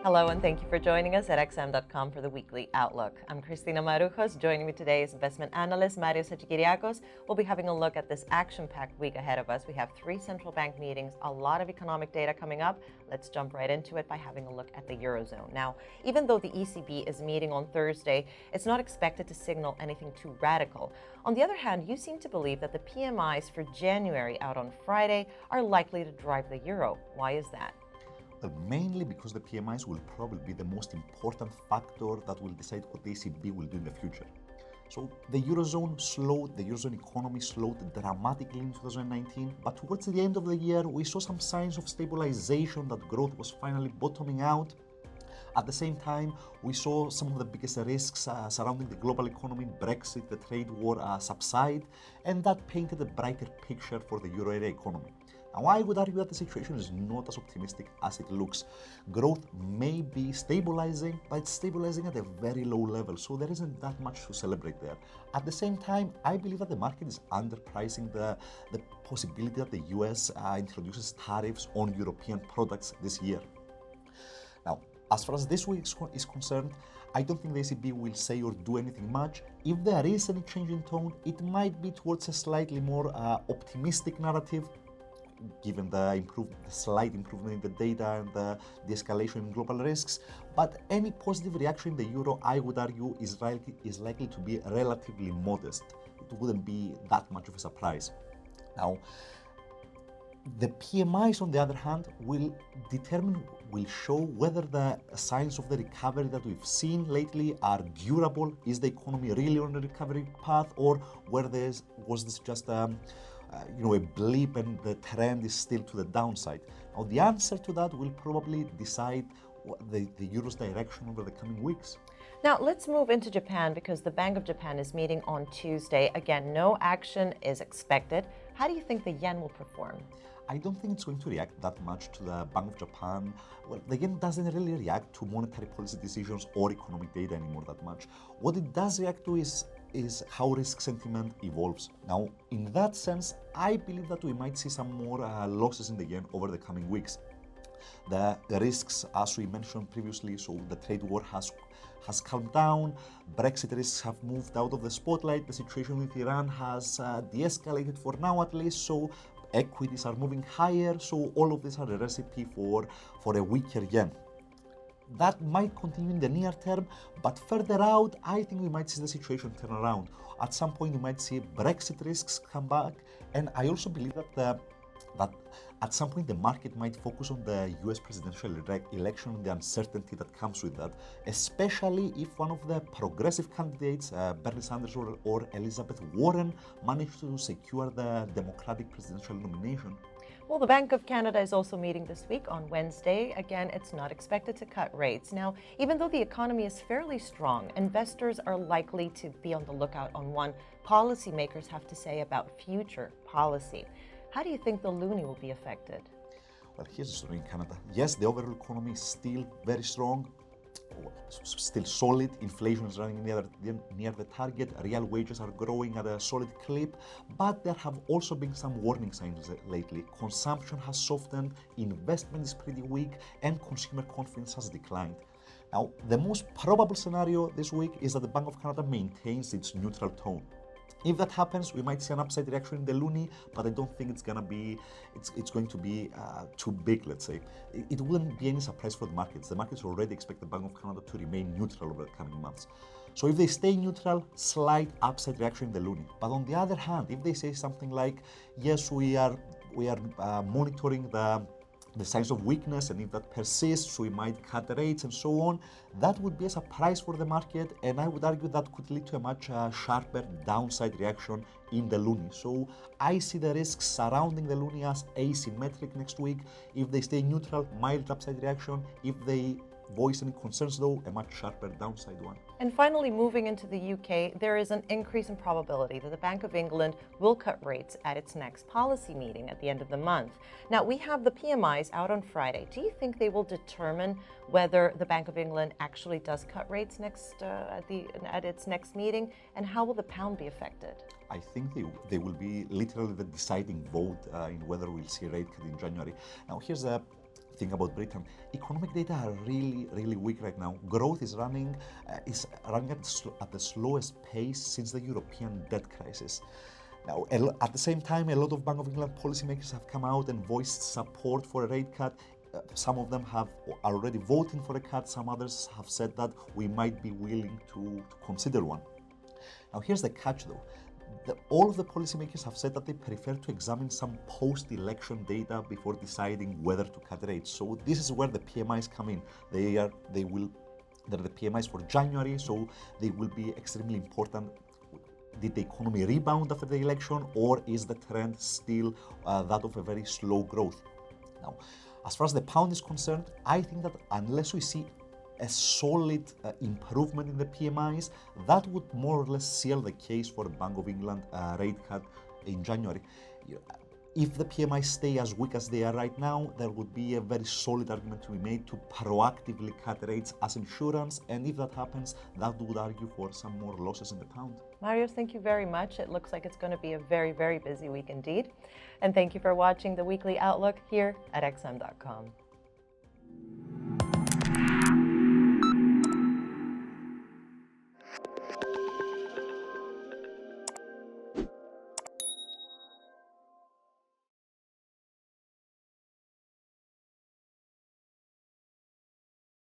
Hello and thank you for joining us at xm.com for the weekly outlook. I'm Cristina Marujos. Joining me today is investment analyst Mario Sachikiriakos. We'll be having a look at this action-packed week ahead of us. We have 3 central bank meetings, a lot of economic data coming up. Let's jump right into it by having a look at the Eurozone. Now, even though the ECB is meeting on Thursday, it's not expected to signal anything too radical. On the other hand, you seem to believe that the PMIs for January out on Friday are likely to drive the euro. Why is that? Well, mainly because the PMIs will probably be the most important factor that will decide what the ECB will do in the future. So the Eurozone economy slowed dramatically in 2019, but towards the end of the year, we saw some signs of stabilization, that growth was finally bottoming out. At the same time, we saw some of the biggest risks surrounding the global economy, Brexit, the trade war subside, and that painted a brighter picture for the euro area economy. Now, I would argue that the situation is not as optimistic as it looks. Growth may be stabilizing, but it's stabilizing at a very low level, so there isn't that much to celebrate there. At the same time, I believe that the market is underpricing the possibility that the US introduces tariffs on European products this year. Now, as far as this week is concerned, I don't think the ECB will say or do anything much. If there is any change in tone, it might be towards a slightly more optimistic narrative, given the slight improvement in the data and the escalation in global risks. But any positive reaction in the euro, I would argue, is likely to be relatively modest. It wouldn't be that much of a surprise. Now, the PMIs, on the other hand, will show whether the signs of the recovery that we've seen lately are durable. Is the economy really on a recovery path, or was this just a blip and the trend is still to the downside? Now, the answer to that will probably decide the euro's direction over the coming weeks. Now, let's move into Japan because the Bank of Japan is meeting on Tuesday. Again, no action is expected. How do you think the yen will perform? I don't think it's going to react that much to the Bank of Japan. Well, the yen doesn't really react to monetary policy decisions or economic data anymore that much. What it does react to is how risk sentiment evolves. Now, in that sense, I believe that we might see some more losses in the yen over the coming weeks. The risks, as we mentioned previously, so the trade war has calmed down, Brexit risks have moved out of the spotlight, the situation with Iran has de-escalated for now at least, so equities are moving higher, so all of these are a recipe for a weaker yen. That might continue in the near term, but further out, I think we might see the situation turn around. At some point, we might see Brexit risks come back, and I also believe that at some point the market might focus on the US presidential election and the uncertainty that comes with that, especially if one of the progressive candidates, Bernie Sanders or Elizabeth Warren, manage to secure the Democratic presidential nomination. Well, the Bank of Canada is also meeting this week on Wednesday. Again, it's not expected to cut rates. Now, even though the economy is fairly strong, investors are likely to be on the lookout on what policymakers have to say about future policy. How do you think the loonie will be affected? Well, here's the story in Canada. Yes, the overall economy is still very strong, still solid. Inflation is running near the target. Real wages are growing at a solid clip, but there have also been some warning signs lately. Consumption has softened, investment is pretty weak, and consumer confidence has declined. Now, the most probable scenario this week is that the Bank of Canada maintains its neutral tone. If that happens, we might see an upside reaction in the loonie, but I don't think it's going to be too big, let's say. It wouldn't be any surprise for the markets. The markets already expect the Bank of Canada to remain neutral over the coming months. So if they stay neutral, slight upside reaction in the loonie. But on the other hand, if they say something like, yes, we are monitoring the signs of weakness, and if that persists, we might cut the rates and so on, that would be a surprise for the market, and I would argue that could lead to a much sharper downside reaction in the loonie. So I see the risks surrounding the loonie as asymmetric next week. If they stay neutral, mild upside reaction. If they voice any concerns, though, a much sharper downside one. And finally, moving into the UK, there is an increase in probability that the Bank of England will cut rates at its next policy meeting at the end of the month. Now, we have the PMIs out on Friday. Do you think they will determine whether the Bank of England actually does cut rates at its next meeting? And how will the pound be affected? I think they will be literally the deciding vote in whether we'll see a rate cut in January. Now, here's the think about Britain, economic data are really weak right now. Growth is running at the slowest pace since the European debt crisis. Now, at the same time, a lot of Bank of England policymakers have come out and voiced support for a rate cut. Some of them are already voting for a cut. Some others have said that we might be willing to consider one. Now, here's the catch, though. All of the policymakers have said that they prefer to examine some post-election data before deciding whether to cut rates. So this is where the PMIs come in. They're the PMIs for January, so they will be extremely important. Did the economy rebound after the election, or is the trend still that of a very slow growth? Now, as far as the pound is concerned, I think that unless we see a solid improvement in the PMIs, that would more or less seal the case for a Bank of England rate cut in January. If the PMIs stay as weak as they are right now, there would be a very solid argument to be made to proactively cut rates as insurance, and if that happens, that would argue for some more losses in the pound. Marios, thank you very much. It looks like it's going to be a very busy week indeed. And thank you for watching the Weekly Outlook here at XM.com.